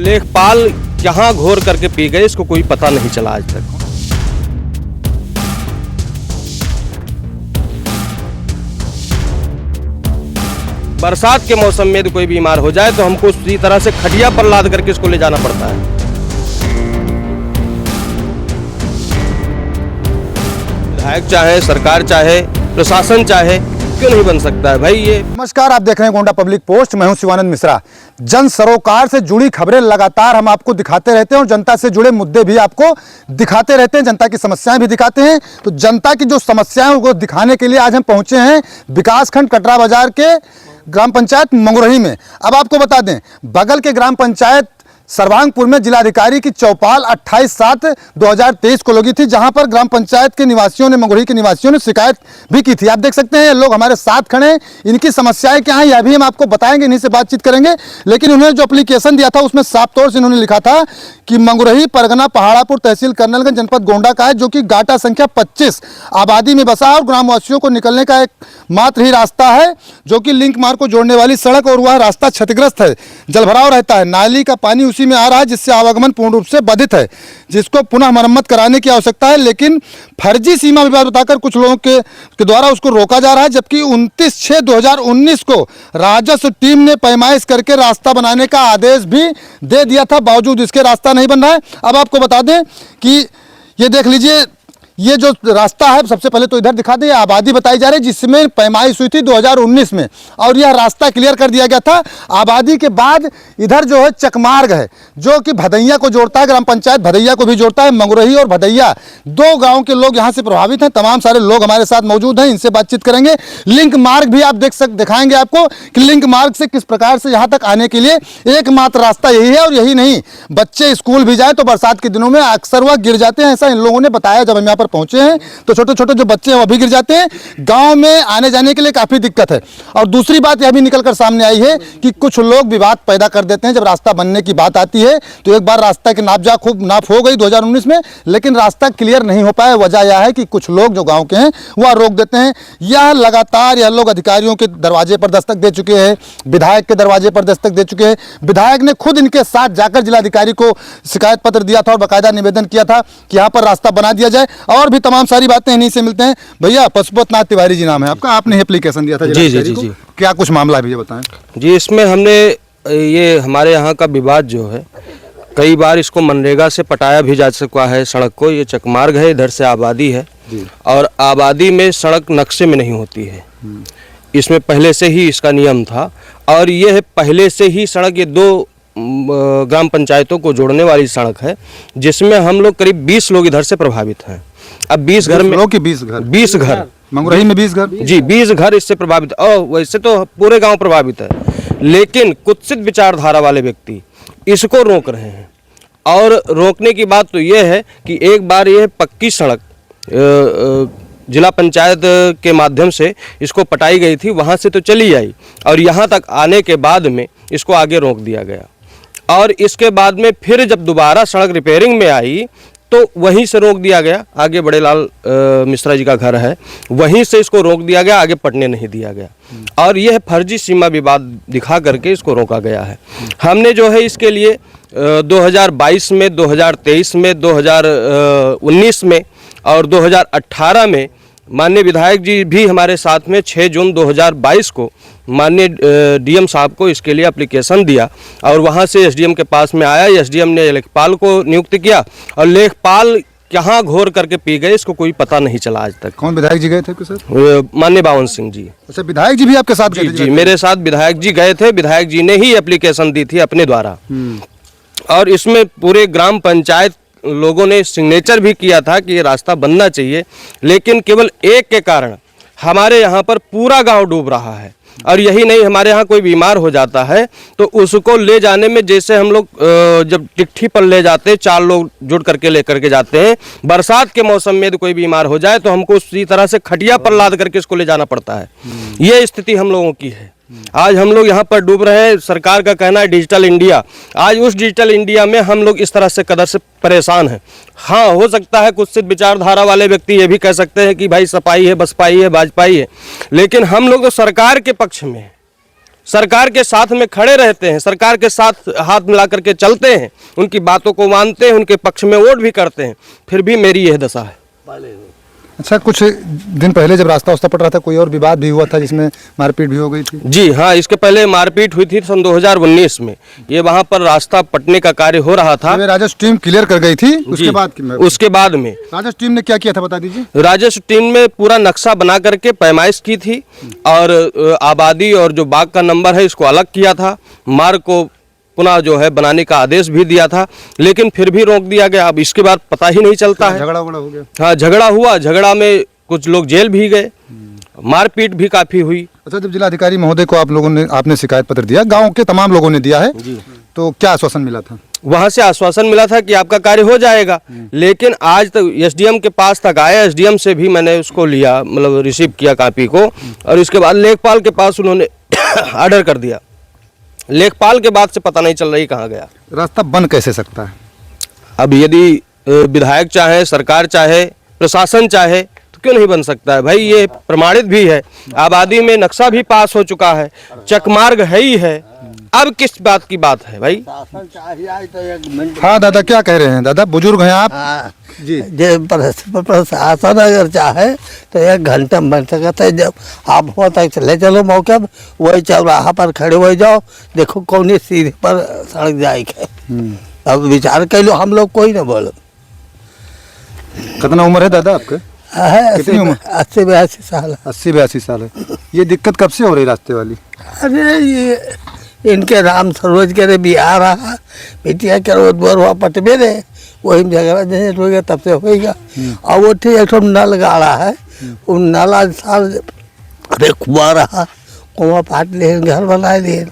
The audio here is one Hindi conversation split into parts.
लेखपाल कहाँ घोर करके पी गए इसको कोई पता नहीं चला आज तक। बरसात के मौसम में यदि कोई बीमार हो जाए तो हमको उसी तरह से खटिया पर लाद करके इसको ले जाना पड़ता है। विधायक चाहे, सरकार चाहे, प्रशासन चाहे, क्यों नहीं बन सकता है भाई ये। नमस्कार, आप देख रहे हैं गोंडा पब्लिक पोस्ट। मैं हूं शिवानंद मिश्रा। जन सरोकार से जुड़ी खबरें लगातार हम आपको दिखाते रहते हैं और जनता से जुड़े मुद्दे भी आपको दिखाते रहते हैं, जनता की समस्याएं भी दिखाते हैं। तो जनता की जो समस्याएं उनको दिखाने के लिए आज हम पहुंचे हैं विकासखंड कटरा बाजार के ग्राम पंचायत मंगुरही में। अब आपको बता दें, बगल के ग्राम पंचायत सर्वांगपुर में जिलाधिकारी की चौपाल 28/7/2023 को लगी थी, जहां पर ग्राम पंचायत के निवासियों ने, मंगुरही के निवासियों ने शिकायत भी की थी। आप देख सकते हैं लोग हमारे साथ खड़े हैं, इनकी समस्याएं क्या हैं यह भी हम आपको बताएंगे, इन्हीं से बातचीत करेंगे। लेकिन उन्होंने जो एप्लीकेशन दिया था उसमें साफ तौर से इन्होंने लिखा था कि मंगुरही परगना पहाड़ापुर तहसील कर्नलगंज जनपद गोंडा का है, जो कि गाटा संख्या 25 आबादी में बसा और ग्रामवासियों को निकलने का एक मात्र ही रास्ता है, जो कि लिंक मार्ग को जोड़ने वाली सड़क, और वह रास्ता क्षतिग्रस्त है, जलभराव रहता है, नाली का पानी उसी में आ रहा है, जिससे आवागमन पूर्ण रूप से बाधित है, जिसको पुनः मरम्मत कराने की आवश्यकता है। लेकिन फर्जी सीमा विवाद बताकर कुछ लोगों के द्वारा उसको रोका जा रहा है, जबकि 29/6/2019 को राजस्व टीम ने पैमाइश करके रास्ता बनाने का आदेश भी दे दिया था, बावजूद इसके रास्ता नहीं बन रहा है। अब आपको बता दें कि ये देख लीजिए, ये जो रास्ता है, सबसे पहले तो इधर दिखा दें, आबादी बताई जा रही है जिसमें पैमाइश हुई थी 2019 में, और यह रास्ता क्लियर कर दिया गया था। आबादी के बाद इधर जो है चकमार्ग है, जो कि भदैया को जोड़ता है, ग्राम पंचायत भदैया को भी जोड़ता है। मंगुरही और भदैया दो गाँव के लोग यहाँ से प्रभावित हैं। तमाम सारे लोग हमारे साथ मौजूद हैं, इनसे बातचीत करेंगे। लिंक मार्ग भी आप दिखाएंगे आपको कि लिंक मार्ग से किस प्रकार से यहाँ तक आने के लिए एकमात्र रास्ता यही है, और यही नहीं, बच्चे स्कूल भी जाए तो बरसात के दिनों में अक्सर वह गिर जाते हैं, ऐसा इन लोगों ने बताया। जब हम यहाँ पर पहुंचे हैं तो छोटे छोटे जो बच्चे हैं वो भी गिर जाते हैं। गांव में आने जाने के लिए काफी दिक्कत है। और दूसरी बात यह भी निकलकर सामने आई है कि कुछ लोग विवाद पैदा कर देते हैं। जब रास्ता बनने की बात आती है तो एक बार रास्ता की नाप हो गई 2019 में, लेकिन रास्ता क्लियर नहीं हो पाया। वजह यह है कि कुछ लोग जो गांव के हैं वह रोक देते हैं। यह लगातार यह लोग अधिकारियों के दरवाजे पर दस्तक दे चुके हैं, विधायक के दरवाजे पर दस्तक दे चुके हैं। विधायक ने खुद इनके साथ जाकर जिलाधिकारी को शिकायत पत्र दिया था और बाकायदा निवेदन किया था कि यहाँ पर रास्ता बना दिया जाए। और भी तमाम सारी बातें इन्हीं से मिलते हैं। भैया, पशुपत नाथ तिवारी जी नाम है आपका, आपने एप्लीकेशन दिया था जी। क्या कुछ मामला है भैया बताएं जी। इसमें हमने ये हमारे यहाँ का विवाद जो है, कई बार इसको मनरेगा से पटाया भी जा चुका है सड़क को। ये चकमार्ग है, इधर से आबादी है और आबादी में सड़क नक्शे में नहीं होती है। इसमें पहले से ही इसका नियम था, और ये है पहले से ही सड़क, ये दो ग्राम पंचायतों को जोड़ने वाली सड़क है, जिसमें हम लोग करीब 20 लोग इधर से प्रभावित हैं। अब 20 घर में 20 घर मंगुरही में 20 घर जी, 20 घर इससे प्रभावित। और वैसे तो पूरे गांव प्रभावित है, लेकिन कुत्सित विचारधारा वाले व्यक्ति इसको रोक रहे हैं। और रोकने की बात तो यह है कि एक बार यह पक्की सड़क जिला पंचायत के माध्यम से इसको पटाई गई थी, वहां से तो चली आई, और यहाँ तक आने के बाद में इसको आगे रोक दिया गया। और इसके बाद में फिर जब दोबारा सड़क रिपेयरिंग में आई तो वहीं से रोक दिया गया। आगे बड़े लाल मिश्रा जी का घर है, वहीं से इसको रोक दिया गया, आगे पटने नहीं दिया गया। और यह फर्जी सीमा विवाद दिखा करके इसको रोका गया है। हमने जो है इसके लिए 2022 में, 2023 में, 2019 में और 2018 में माननीय विधायक जी भी हमारे साथ में 6 जून 2022 को माननीय डीएम साहब को इसके लिए एप्लीकेशन दिया, और वहाँ से एसडीएम के पास में आया। एसडीएम ने लेखपाल को नियुक्त किया, और लेखपाल कहाँ घोर करके पी गए इसको कोई पता नहीं चला आज तक। कौन विधायक जी गए थे सर? माननीय बावन सिंह जी। अच्छा, विधायक जी भी आपके साथ गए थे? जी, मेरे साथ विधायक जी गए थे। विधायक जी ने ही एप्लीकेशन दी थी अपने द्वारा, और इसमें पूरे ग्राम पंचायत लोगों ने सिग्नेचर भी किया था कि ये रास्ता बनना चाहिए। लेकिन केवल एक के कारण हमारे यहाँ पर पूरा गांव डूब रहा है। और यही नहीं, हमारे यहाँ कोई बीमार हो जाता है तो उसको ले जाने में, जैसे हम लोग जब चिट्ठी पर ले जाते हैं, 4 लोग जुड़ करके लेकर के जाते हैं, बरसात के मौसम में यदि कोई बीमार हो जाए तो हमको उसी तरह से खटिया पर लाद करके इसको ले जाना पड़ता है। ये स्थिति हम लोगों की है। आज हम लोग यहाँ पर डूब रहे हैं। सरकार का कहना है डिजिटल इंडिया। आज उस डिजिटल इंडिया में हम लोग इस तरह से कदर से परेशान हैं। हाँ, हो सकता है कुत्सित विचारधारा वाले व्यक्ति ये भी कह सकते हैं कि भाई सपाई है, बसपाई है, भाजपाई है, लेकिन हम लोग तो सरकार के पक्ष में हैं। सरकार के साथ में खड़े रहते हैं, सरकार के साथ हाथ मिला करके चलते हैं, उनकी बातों को मानते हैं, उनके पक्ष में वोट भी करते हैं, फिर भी मेरी यह दशा है। अच्छा, कुछ दिन पहले जब रास्ता वास्ता पट रहा था कोई और विवाद भी हुआ था जिसमें मारपीट भी हो गई थी? जी हाँ, इसके पहले मारपीट हुई थी सन 2019 में। ये वहाँ पर रास्ता पटने का कार्य हो रहा था। राजस्व टीम क्लियर कर गई थी, उसके बाद उसके बाद में राजस्व टीम ने क्या किया था बता दीजिए। राजस्व टीम में पूरा नक्शा बना करके पैमाइश की थी और आबादी और जो बाग का नंबर है इसको अलग किया था। मार्ग को पुनः जो है बनाने का आदेश भी दिया था, लेकिन फिर भी रोक दिया गया। अब इसके बाद पता ही नहीं चलता है। झगड़ा हो गया। हाँ, झगड़ा हुआ, झगड़ा में कुछ लोग जेल भी गए, मारपीट भी काफी हुई। अच्छा, जब जिलाधिकारी महोदय को आपने शिकायत पत्र दिया, गांव के तमाम लोगों ने दिया है, तो क्या आश्वासन मिला था? वहां से आश्वासन मिला था कि आपका कार्य हो जाएगा, लेकिन आज तक एसडीएम के पास तक आया, एसडीएम से भी मैंने उसको लिया, मतलब रिसीव किया कॉपी को, और इसके बाद लेखपाल के पास उन्होंने ऑर्डर कर दिया। लेखपाल के बाद से पता नहीं चल रही कहाँ गया। रास्ता बन कैसे सकता है? अब यदि विधायक चाहे, सरकार चाहे, प्रशासन चाहे तो क्यों नहीं बन सकता है भाई। ये प्रमाणित भी है, आबादी में नक्शा भी पास हो चुका है, चकमार्ग है ही है, अब किस बात की बात है भाई। हाँ दादा, क्या कह रहे हैं? दादा बुजुर्ग हैं आप। हाँ जी, प्रशासन अगर चाहे तो 1 घंटे में बन सकता है। जब आप हो तक चले चलो मौके पर, वही चौराहा पर खड़े हो जाओ, देखो कौन सीधे पर सड़क जाएगी। अब विचार कर लो, हम लोग कोई ना बोलो। कितना उम्र है दादा आपके? है कितनी उम्र? 80-82 साल। 80-82 साल है। ये दिक्कत कब से हो रही रास्ते वाली? अरे ये इनके राम सरोज के बिहार रहा, बेटिया के रोज बोरवा पटबे रे, वही में झगड़ा जैसे हो गया, तब से होगा। और वो ठीक एक नल गाड़ा है, वो नाला साल अरे कुआ रहा, कुआ पाट ले घर बना लिए,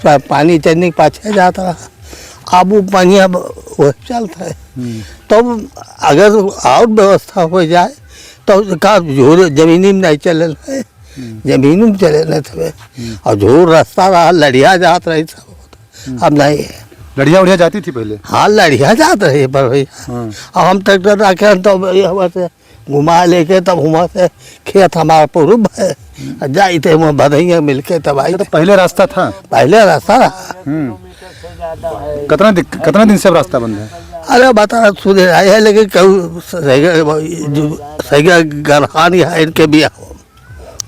पानी चढ़ने के पाछे जाता रहा। अब वो पानी अब वो चलता है। तो अगर और व्यवस्था हो जाए तो का जोर जमीनी में नहीं चल है, जमीन में चले न थे। और जो रास्ता रहा लड़िया जात रही सब, अब नहीं है। लड़िया उड़िया जाती थी पहले? हाँ, लड़िया जात रही पर भैया। अब हम ट्रैक्टर रखे तो वहाँ से घुमा लेके, तब वहाँ से खेत हमारा पूर्व है, जाई थे वहाँ भदैया मिल के तब आई। तो पहले रास्ता था? पहले रास्ता रहा। कितना दिन से अब रास्ता बंद है? अरे बता सुधर आए है, लेकिन सही गरहानी है इनके भी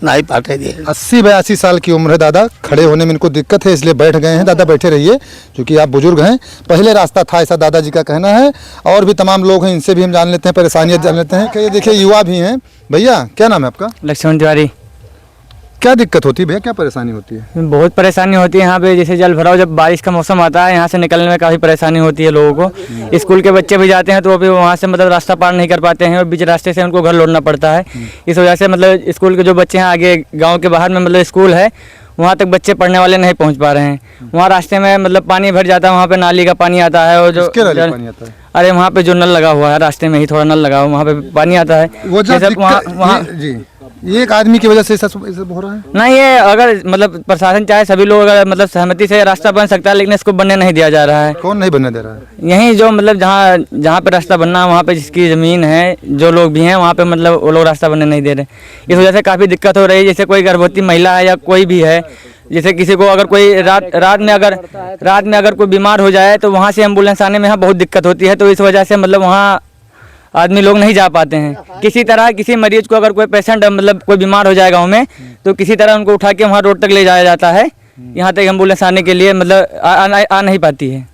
नहीं पाटे दिए। 80-82 साल की उम्र है दादा, खड़े होने में इनको दिक्कत है, इसलिए बैठ गए हैं। दादा बैठे रहिए, क्योंकि आप बुजुर्ग हैं। पहले रास्ता था, ऐसा दादाजी का कहना है। और भी तमाम लोग हैं, इनसे भी हम जान लेते हैं, परेशानियां जान लेते हैं। ये देखिए युवा भी हैं। भैया क्या नाम है आपका? लक्ष्मण तिवारी। क्या दिक्कत होती है भैया, क्या परेशानी होती है? बहुत परेशानी होती है यहाँ पे, जैसे जल भराव, जब बारिश का मौसम आता है यहाँ से निकलने में काफ़ी परेशानी होती है लोगों को। स्कूल के बच्चे भी जाते हैं तो वो भी वहाँ से मतलब रास्ता पार नहीं कर पाते हैं, और बीच रास्ते से उनको घर लौटना पड़ता है। इस वजह से मतलब स्कूल के जो बच्चे हैं, आगे गाँव के बाहर में मतलब स्कूल है, वहाँ तक बच्चे पढ़ने वाले नहीं पहुँच पा रहे हैं। वहाँ रास्ते में मतलब पानी भर जाता है, वहाँ पे नाली का पानी आता है, और जो पानी आता है? अरे वहाँ पे जो नल लगा हुआ है, रास्ते में ही थोड़ा नल लगा हुआ, वहाँ पे पानी आता है। वहाँ जी, ये एक आदमी की वजह से सब हो रहा है? नहीं, ये अगर मतलब प्रशासन चाहे, सभी लोग अगर मतलब सहमति से रास्ता बन सकता है, लेकिन इसको बनने नहीं दिया जा रहा है। कौन नहीं बनने दे रहा है? यहीं जो मतलब जहाँ पे रास्ता बनना है, वहाँ पे जिसकी ज़मीन है, जो लोग भी हैं वहाँ पे मतलब वो लोग रास्ता बनने नहीं दे रहे। इस वजह से काफ़ी दिक्कत हो रही है। जैसे कोई गर्भवती महिला है या कोई भी है, जैसे किसी को अगर कोई रात में अगर कोई बीमार हो जाए तो वहाँ से एम्बुलेंस आने में यहाँ बहुत दिक्कत होती है। तो इस वजह से मतलब वहाँ आदमी लोग नहीं जा पाते हैं। किसी तरह किसी मरीज को अगर कोई पेशेंट मतलब कोई बीमार हो जाए गाँव में, तो किसी तरह उनको उठा के वहाँ रोड तक ले जाया जाता है। यहाँ तक एम्बुलेंस आने के लिए मतलब आ नहीं पाती है।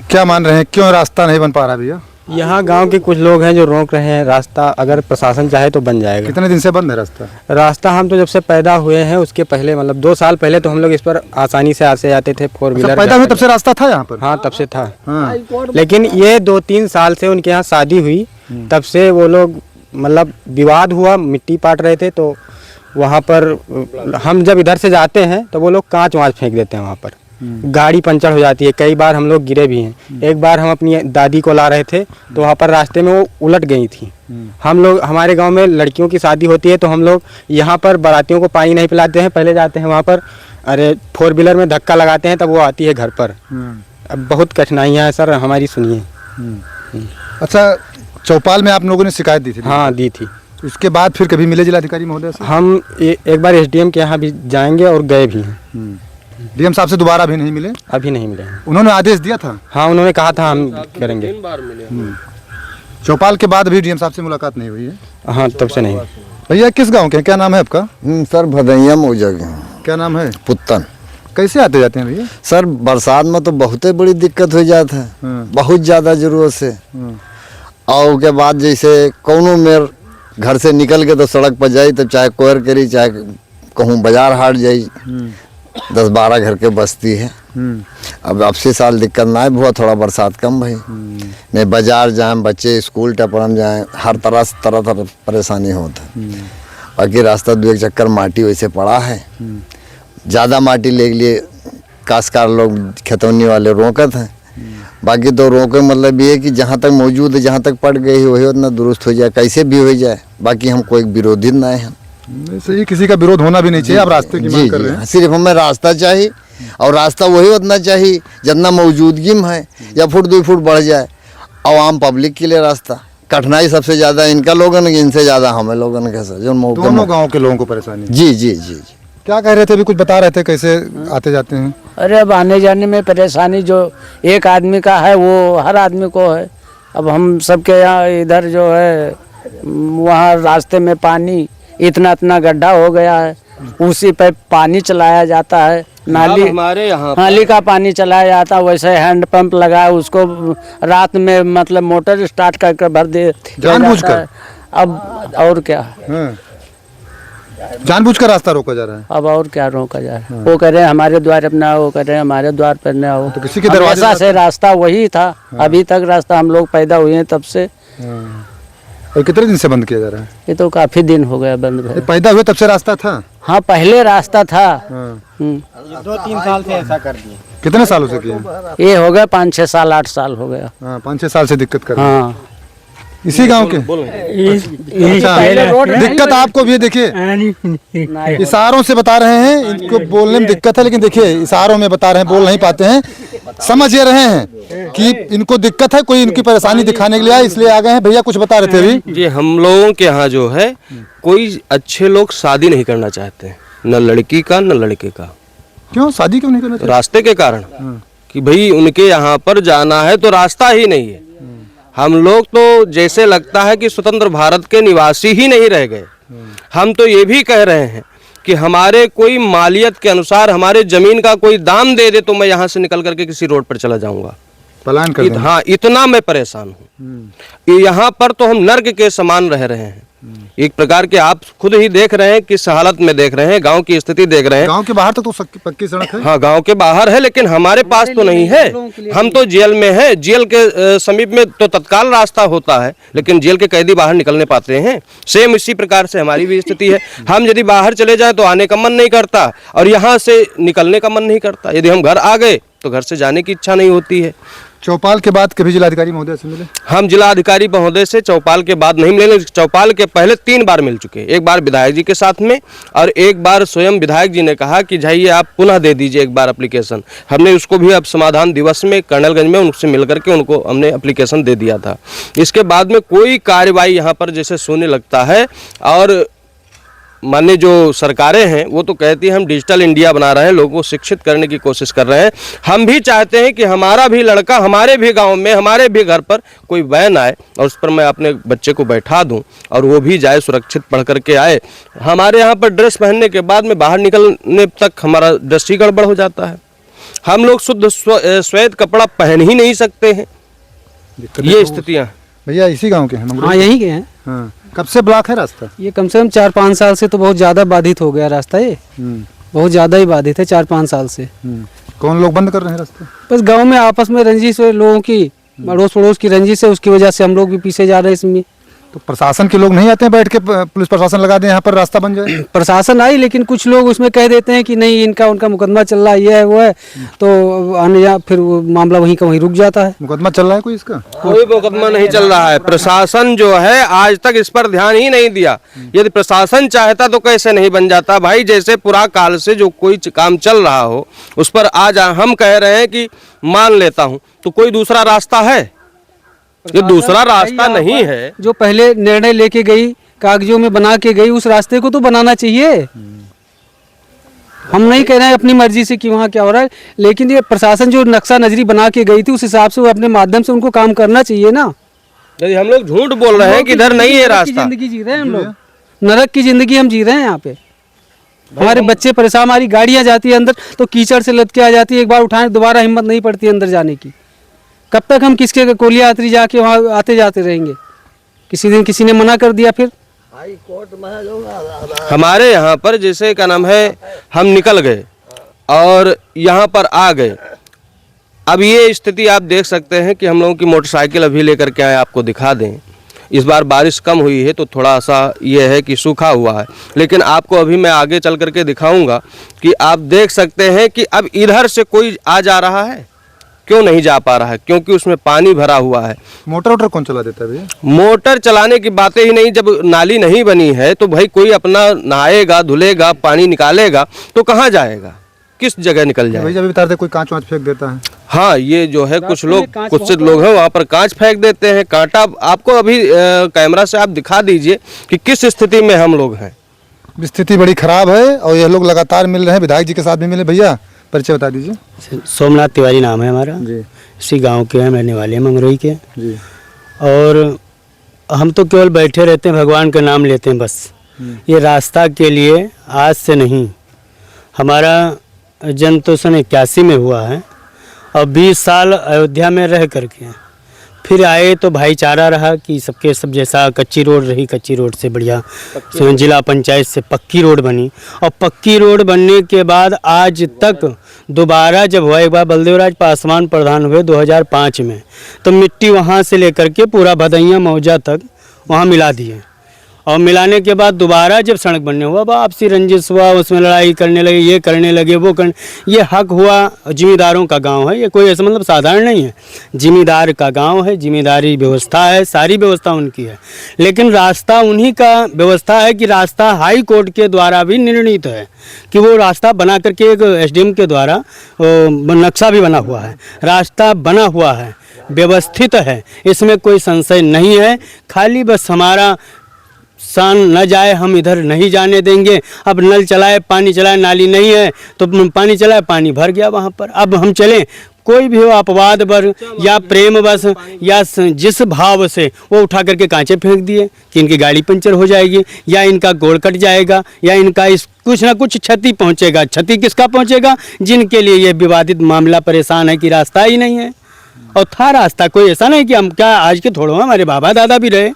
क्या मान रहे हैं, क्यों रास्ता नहीं बन पा रहा भैया? यहाँ गांव के कुछ लोग हैं जो रोक रहे हैं रास्ता। अगर प्रशासन चाहे तो बन जाएगा। कितने दिन से बंद है रास्ता? रास्ता हम तो जब से पैदा हुए हैं उसके पहले, मतलब 2 साल पहले तो हम लोग इस पर आसानी से आते जाते थे, 4 व्हीलर। पैदा हुए तब से रास्ता था यहाँ पर? हाँ, तब से था। हाँ। लेकिन ये 2-3 साल से उनके यहाँ शादी हुई, तब से वो लोग मतलब विवाद हुआ, मिट्टी पाट रहे थे, तो वहाँ पर हम जब इधर से जाते हैं तो वो लोग कांच वाँच फेंक देते हैं। वहाँ पर गाड़ी पंचर हो जाती है। कई बार हम लोग गिरे भी हैं। एक बार हम अपनी दादी को ला रहे थे तो वहाँ पर रास्ते में वो उलट गई थी। हम लोग, हमारे गांव में लड़कियों की शादी होती है तो हम लोग यहाँ पर बारातियों को पानी नहीं पिलाते हैं, पहले जाते हैं वहाँ पर, अरे 4 व्हीलर में धक्का लगाते हैं, तब वो आती है घर पर। अब बहुत कठिनाइयाँ हैं सर, हमारी सुनिए। अच्छा, चौपाल में आप लोगों ने शिकायत दी थी? हाँ, दी थी। इसके बाद फिर कभी मिले जिलाधिकारी महोदय से? हम एक बार एसडीएम के यहाँ भी जाएंगे और गए भी हैं। डीएम साहब से दोबारा भी नहीं मिले? अभी नहीं मिले हैं। उन्होंने आदेश दिया था? हाँ, उन्होंने कहा था हम करेंगे। चौपाल के बाद भी डीएम साहब से मुलाकात नहीं हुई है? हाँ, तब से नहीं। भैया किस गांव के हैं? क्या नाम है आपका? सर भदैया मौजा के। क्या नाम है? पुत्तन। कैसे आते जाते हैं भैया? सर बरसात में तो बहुत बड़ी दिक्कत हो जाता है, बहुत ज़्यादा जरूरत से। और के बाद जैसे कौनो मेर घर से निकल के तो सड़क पर जाई, तब चाहे कोयर करी, चाहे कहूँ बाजार हाट जाई, 10-12 घर के बस्ती है। अब 80 साल दिक्कत ना है, बहुत थोड़ा बरसात कम भाई। नहीं बाजार जाए, बच्चे स्कूल टपरम जाए, हर तरह परेशानी होता है। बाकी रास्ता 2 एक चक्कर माटी वैसे पड़ा है, ज़्यादा माटी ले लिए काश्तकार लोग खेतौनी वाले रोकत हैं। बाकी तो रोके मतलब ये है कि जहाँ तक मौजूद है, जहाँ तक पड़ गई वही उतना दुरुस्त हो जाए, कैसे भी हो जाए। बाकी हम कोई विरोधी ना है। सही, किसी का विरोध होना भी नहीं चाहिए। आप रास्ते की मांग कर रहे हैं? सिर्फ हमें रास्ता चाहिए, और रास्ता वही उतना चाहिए जितना मौजूदगी में है, या फुट 2 फुट बढ़ जाए। आवाम पब्लिक के लिए रास्ता, कठिनाई सबसे ज़्यादा इनका लोगन की, इनसे ज़्यादा हमें लोगन का सर। जो दोनों गाँव के लोगों को परेशानी? जी जी जी जी। क्या कह रहे थे अभी? कुछ बता रहे थे कैसे आते जाते हैं? अरे अब आने जाने में परेशानी जो एक आदमी का है वो हर आदमी को है। अब हम सबके यहाँ इधर जो है वहाँ रास्ते में पानी इतना गड्ढा हो गया है, उसी पे पानी चलाया जाता है। नाली हमारे यहाँ नाली का पानी चलाया जाता है, वैसे हैंड पंप लगा है, उसको रात में मतलब मोटर स्टार्ट करके भर दे जानबूझकर। अब और क्या, जानबूझकर रास्ता रोका जा रहा है। अब और क्या रोका जा रहा है? वो कह रहे हैं हमारे द्वार अपना, वो कह रहे हैं हमारे द्वार पर न आओ। तो किसी के दरवाजे हमेशा से रास्ता वही था, अभी तक रास्ता, हम लोग पैदा हुए हैं तब से। और कितने दिन से बंद किया जा रहा है? ये तो काफी दिन हो गया बंद भरे। पैदा हुए तब से रास्ता था? हाँ, पहले रास्ता था। 2-3 साल से ऐसा कर दिए। कितने सालों से किया? ये हो गया 5-6 साल 8 साल हो गया। 5-6 साल से दिक्कत कर रहे हैं। हाँ, इसी गांव के? अच्छा, दिक्कत आपको भी है। देखिए इशारों से बता रहे हैं, इनको बोलने में दिक्कत है, लेकिन देखिए इशारों में बता रहे हैं, बोल नहीं पाते हैं। समझ ये रहे हैं कि इनको दिक्कत है, कोई इनकी परेशानी दिखाने के लिए आए, इसलिए आ गए हैं। भैया कुछ बता रहे थे अभी? जी, हम लोगों के यहाँ जो है कोई अच्छे लोग शादी नहीं करना चाहते हैं, न लड़की का न लड़के का। क्यों शादी क्यों नहीं करना चाहिए? रास्ते के कारण कि भाई उनके यहाँ पर जाना है तो रास्ता ही नहीं है। हम लोग तो जैसे लगता है कि स्वतंत्र भारत के निवासी ही नहीं रह गए। हम तो ये भी कह रहे हैं कि हमारे कोई मालियत के अनुसार हमारे जमीन का कोई दाम दे दे तो मैं यहाँ से निकल करके किसी रोड पर चला जाऊंगा, पलायन कर देंगे। हाँ, इतना मैं परेशान हूँ। यहाँ पर तो हम नर्क के समान रह रहे हैं। एक प्रकार के आप खुद ही देख रहे हैं किस हालत में देख रहे हैं, गांव की स्थिति देख रहे हैं। गांव के बाहर तो पक्की सड़क है? हाँ, गांव के बाहर है, लेकिन हमारे पास तो नहीं है। हम तो जेल में है, जेल के समीप में तो तत्काल रास्ता होता है, लेकिन जेल के कैदी बाहर निकलने पाते हैं। सेम इसी प्रकार से हमारी भी स्थिति है। हम यदि बाहर चले जाए तो आने का मन नहीं करता, और यहाँ से निकलने का मन नहीं करता। यदि हम घर आ गए तो घर से जाने की इच्छा नहीं होती है। चौपाल के बाद कभी जिलाधिकारी महोदय से मिले? हम जिलाधिकारी महोदय से चौपाल के बाद नहीं मिले, चौपाल के पहले 3 बार मिल चुके। एक बार विधायक जी के साथ में, और एक बार स्वयं विधायक जी ने कहा कि जाइए आप पुनः दे दीजिए एक बार एप्लीकेशन। हमने उसको भी अब समाधान दिवस में कर्नलगंज में उनसे मिल करके उनको हमने एप्लीकेशन दे दिया था। इसके बाद में कोई कार्रवाई यहाँ पर जैसे सोने लगता है, और माननीय जो सरकारें हैं वो तो कहती हैं हम डिजिटल इंडिया बना रहे हैं, लोगों को शिक्षित करने की कोशिश कर रहे हैं। हम भी चाहते हैं कि हमारा भी लड़का हमारे भी गांव में, हमारे भी घर पर कोई वैन आए और उस पर मैं अपने बच्चे को बैठा दूं और वो भी जाए, सुरक्षित पढ़ करके आए। हमारे यहाँ पर ड्रेस पहनने के बाद में बाहर निकलने तक हमारा ड्रेस ही गड़बड़ हो जाता है। हम लोग शुद्ध श्वेत कपड़ा पहन ही नहीं सकते हैं। ये स्थितियाँ। भैया इसी गांव के हैं? हाँ, यहीं के हैं। हाँ, कब से ब्लॉक है रास्ता? ये कम से कम 4-5 साल से तो बहुत ज़्यादा बाधित हो गया रास्ता। ये बहुत ज़्यादा ही बाधित है 4-5 साल से। कौन लोग बंद कर रहे हैं रास्ता? बस गांव में आपस में रंजिश है, लोगों की अड़ोस पड़ोस की रंजिश है, उसकी वजह से हम लोग भी पीछे जा रहे हैं इसमें। तो प्रशासन के लोग नहीं आते हैं बैठ के, पुलिस प्रशासन लगा दें यहाँ पर रास्ता बन जाए? प्रशासन आई, लेकिन कुछ लोग उसमें कह देते हैं कि नहीं इनका उनका मुकदमा चल रहा है, ये है वो है, तो आने या फिर वो मामला वहीं का वहीं रुक जाता है। मुकदमा चल रहा है कोई इसका? कोई मुकदमा नहीं चल रहा है। प्रशासन जो है आज तक इस पर ध्यान ही नहीं दिया। यदि प्रशासन चाहता तो कैसे नहीं बन जाता भाई। जैसे पूरा काल से जो कोई काम चल रहा हो उस पर आज हम कह रहे हैं कि मान लेता हूँ, तो कोई दूसरा रास्ता है? ये दूसरा रास्ता नहीं है। जो पहले निर्णय लेके गई कागजों में बना के गई, उस रास्ते को तो बनाना चाहिए। हम नहीं कह रहे हैं अपनी मर्जी से कि वहाँ क्या हो रहा है, लेकिन ये प्रशासन जो नक्शा नजरी बना के गई थी उस हिसाब से वो अपने माध्यम से उनको काम करना चाहिए ना। यदि हम लोग झूठ बोल रहे हैं कि इधर नहीं है रास्ता, जिंदगी जी रहे हैं हम लोग, नरक की जिंदगी हम जी रहे हैं यहाँ पे। हमारे बच्चे परेशान, हमारी गाड़ियाँ जाती है अंदर तो कीचड़ से लद के आ जाती है, एक बार उठाने दोबारा हिम्मत नहीं पड़ती अंदर जाने की। कब तक हम किसके कोलिया यात्री जाके वहाँ आते जाते रहेंगे? किसी दिन किसी ने मना कर दिया, फिर हमारे यहाँ पर जैसे क्या नाम है, हम निकल गए और यहाँ पर आ गए। अब ये स्थिति आप देख सकते हैं कि हम लोगों की मोटरसाइकिल अभी लेकर के आए, आपको दिखा दें। इस बार बारिश कम हुई है तो थोड़ा सा ये है कि सूखा हुआ है, लेकिन आपको अभी मैं आगे चल करके दिखाऊंगा कि आप देख सकते हैं कि अब इधर से कोई आ जा रहा है, क्यों नहीं जा पा रहा है? क्योंकि उसमें पानी भरा हुआ है। मोटर वोटर कौन चला देता है भैया? मोटर चलाने की बातें ही नहीं, जब नाली नहीं बनी है तो भाई कोई अपना नहाएगा, धुलेगा, पानी निकालेगा तो कहाँ जाएगा, किस जगह निकल जाएगा? भाई जब बता रहे कोई कांच वाँच फेंक देता है। हाँ, ये जो है कुछ लोग, कुछ लोग हैं वहाँ पर कांच फेंक देते हैं, कांटा। आपको अभी कैमरा से आप दिखा दीजिए कि किस स्थिति में हम लोग हैं। स्थिति बड़ी खराब है और ये लोग लगातार मिल रहे हैं। विधायक जी के साथ भी मिले। भैया परिचय बता दीजिए। सोमनाथ तिवारी नाम है हमारा जी। इसी गांव के हैं, रहने वाले हैं मंगरोई के जी। और हम तो केवल बैठे रहते हैं, भगवान का नाम लेते हैं बस। ये रास्ता के लिए आज से नहीं, हमारा जन्म तो सन 81 में हुआ है और 20 साल अयोध्या में रह करके फिर आए तो भाईचारा रहा कि सबके सब जैसा। कच्ची रोड रही, कच्ची रोड से बढ़िया जिला पंचायत से पक्की रोड बनी और पक्की रोड बनने के बाद आज तक दोबारा जब हुआ, एक बार बलदेवराज पासवान प्रधान हुए 2005 में, तो मिट्टी वहाँ से लेकर के पूरा भदैया मौजा तक वहाँ मिला दिए और मिलाने के बाद दोबारा जब सड़क बनने हुआ, आपसी रंजिश हुआ, उसमें लड़ाई करने लगे, ये करने लगे, वो करने, ये हक हुआ। जिम्मेदारों का गांव है, ये कोई ऐसा मतलब साधारण नहीं है, जिम्मेदार का गांव है, जिम्मेदारी व्यवस्था है, सारी व्यवस्था उनकी है। लेकिन रास्ता उन्हीं का व्यवस्था है कि रास्ता हाई कोर्ट के द्वारा भी निर्णीत है कि वो रास्ता बना करके एक SDM के द्वारा नक्शा भी बना हुआ है, रास्ता बना हुआ है, व्यवस्थित है, इसमें कोई संशय नहीं है। खाली बस हमारा सान न जाए, हम इधर नहीं जाने देंगे। अब नल चलाए, पानी चलाए, नाली नहीं है तो पानी चलाए, पानी भर गया वहाँ पर। अब हम चलें, कोई भी हो अपवाद बर या प्रेम बस या जिस भाव से वो उठा करके कांचे फेंक दिए कि इनकी गाड़ी पंचर हो जाएगी या इनका गोड़ कट जाएगा या इनका इस कुछ ना कुछ क्षति पहुँचेगा। क्षति किसका पहुँचेगा? जिनके लिए ये विवादित मामला परेशान है कि रास्ता ही नहीं है। और था रास्ता, कोई ऐसा नहीं कि हम क्या आज के थोड़ा, हमारे बाबा दादा भी रहे,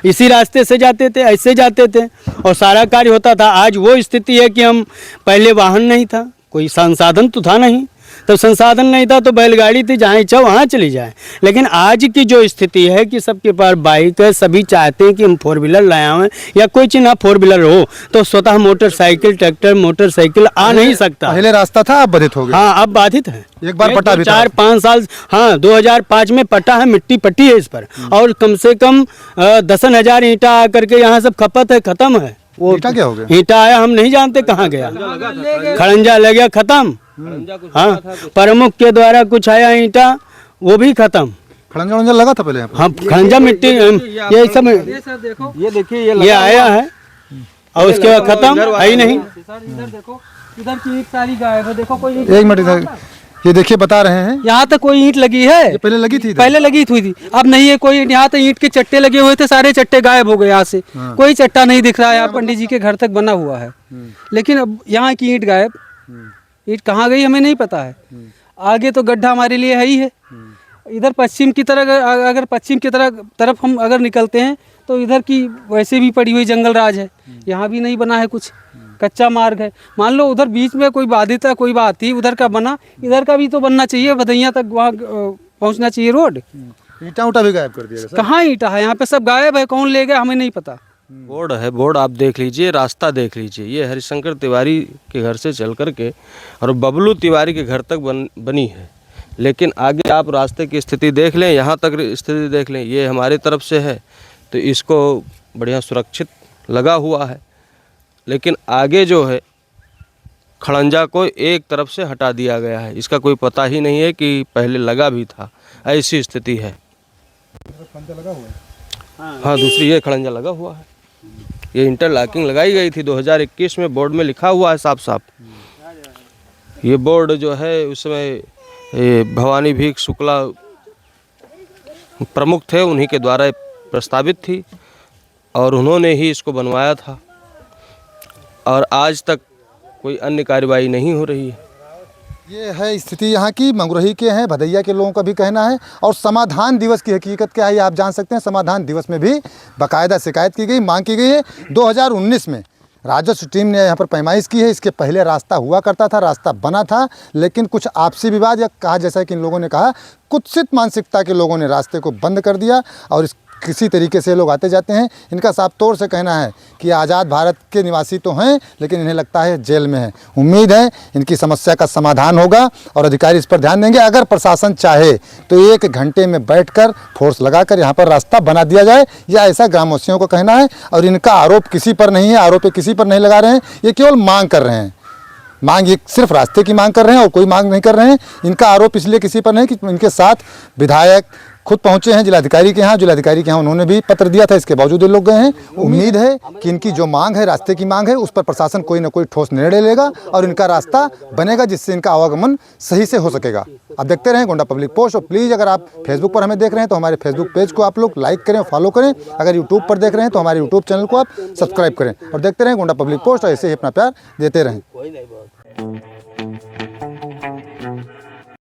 इसी रास्ते से जाते थे, ऐसे जाते थे और सारा कार्य होता था। आज वो स्थिति है कि हम, पहले वाहन नहीं था, कोई संसाधन तो था नहीं, तो संसाधन नहीं था तो बैलगाड़ी थी, जहाँ इच्छा वहाँ चली जाए। लेकिन आज की जो स्थिति है कि सबके पास बाइक है, सभी चाहते हैं कि हम 4 व्हीलर लाए हुए या कोई चीज़ ना 4 व्हीलर हो तो स्वतः मोटरसाइकिल, ट्रैक्टर, मोटरसाइकिल आ नहीं सकता। पहले रास्ता था, अब बाधित हो गया। हाँ, अब बाधित है। एक बार पट्टा भी था। 4-5 साल, हाँ 2005 में पट्टा है, मिट्टी पट्टी है इस पर और कम से कम 10,000 ईंटा आकर के यहाँ सब खपत है, खत्म है। वो ईंटा क्या हो गया? ईंटा आया, हम नहीं जानते कहाँ गया, खड़ंजा ले गया, खत्म। हाँ, प्रमुख के द्वारा कुछ आया ईंटा, वो भी खत्म। खड़ंजा वड़ंजा लगा था पहले यहाँ पर? हाँ, खड़ंजा मिट्टी ये सब, ये देखिए, ये आया है और उसके बाद खत्म है ही नहीं। इधर देखो, इधर की ईंट सारी गायब है। देखो कोई एक मिनट इधर, ये देखिए बता रहे हैं यहाँ तक कोई ईंट लगी है, ये पहले लगी थी, पहले लगी हुई थी, अब नहीं है कोई। यहाँ तो ईंट के चट्टे लगे हुए थे, सारे चट्टे गायब हो गए यहाँ से। कोई चट्टा नहीं दिख रहा है। यहाँ पंडित जी के घर तक बना हुआ है, लेकिन अब यहाँ की ईंट गायब। ईंट कहाँ गई हमें नहीं पता है। आगे तो गड्ढा हमारे लिए है ही है। इधर पश्चिम की तरफ, अगर पश्चिम की तरफ हम अगर निकलते हैं तो इधर की वैसे भी पड़ी हुई जंगल राज है, यहाँ भी नहीं बना है कुछ, कच्चा मार्ग है। मान लो उधर बीच में कोई बाधित है, कोई बात थी, उधर का बना, इधर का भी तो बनना चाहिए, भदैया तक वहाँ पहुँचना चाहिए रोड। ईंटा उटा भी गायब कर दिया। कहाँ ईंटा है? यहाँ पे सब गायब है, कौन ले गया हमें नहीं पता। बोर्ड है, बोर्ड आप देख लीजिए, रास्ता देख लीजिए। ये हरिशंकर तिवारी के घर से चल कर के और बबलू तिवारी के घर तक बनी है, लेकिन आगे आप रास्ते की स्थिति देख लें, यहाँ तक स्थिति देख लें। ये हमारे तरफ से है तो इसको बढ़िया सुरक्षित लगा हुआ है, लेकिन आगे जो है खड़ंजा को एक तरफ से हटा दिया गया है। इसका कोई पता ही नहीं है कि पहले लगा भी था, ऐसी स्थिति है। हाँ, दूसरी ये खड़ंजा लगा हुआ है। ये इंटरलॉकिंग लगाई गई थी 2021 में, बोर्ड में लिखा हुआ है साफ साफ। ये बोर्ड जो है उस समय भवानी भीख शुक्ला प्रमुख थे, उन्हीं के द्वारा प्रस्तावित थी और उन्होंने ही इसको बनवाया था और आज तक कोई अन्य कार्रवाई नहीं हो रही है। ये है स्थिति यहाँ की। मंगुरही के हैं, भदैया के लोगों का भी कहना है। और समाधान दिवस की हकीकत क्या है ये आप जान सकते हैं। समाधान दिवस में भी बाकायदा शिकायत की गई, मांग की गई है। 2019 में राजस्व टीम ने यहाँ पर पैमाइश की है। इसके पहले रास्ता हुआ करता था, रास्ता बना था, लेकिन कुछ आपसी विवाद या कहा जैसा कि इन लोगों ने कहा कुत्सित मानसिकता के लोगों ने रास्ते को बंद कर दिया और इस किसी तरीके से लोग आते जाते हैं। इनका साफ तौर से कहना है कि आज़ाद भारत के निवासी तो हैं, लेकिन इन्हें लगता है जेल में हैं। उम्मीद है इनकी समस्या का समाधान होगा और अधिकारी इस पर ध्यान देंगे। अगर प्रशासन चाहे तो 1 घंटे में बैठकर फोर्स लगाकर यहाँ पर रास्ता बना दिया जाए, या ऐसा ग्रामवासियों को कहना है। और इनका आरोप किसी पर नहीं है, आरोप किसी पर नहीं लगा रहे हैं, ये केवल मांग कर रहे हैं। मांग ये सिर्फ रास्ते की मांग कर रहे हैं और कोई मांग नहीं कर रहे हैं। इनका आरोप इसलिए किसी पर नहीं कि इनके साथ विधायक खुद पहुंचे हैं जिलाधिकारी के यहाँ। जिलाधिकारी के यहाँ उन्होंने भी पत्र दिया था, इसके बावजूद ये लोग गए हैं। उम्मीद है कि इनकी जो मांग है, रास्ते की मांग है, उस पर प्रशासन कोई ना कोई ठोस निर्णय लेगा और इनका रास्ता बनेगा जिससे इनका आवागमन सही से हो सकेगा। आप देखते रहें गोंडा पब्लिक पोस्ट। और प्लीज़ अगर आप फेसबुक पर हमें देख रहे हैं तो हमारे फेसबुक पेज को आप लोग लाइक करें, फॉलो करें। अगर यूट्यूब पर देख रहे हैं तो हमारे यूट्यूब चैनल को आप सब्सक्राइब करें और देखते रहें गोंडा पब्लिक पोस्ट और ऐसे ही अपना प्यार देते रहें।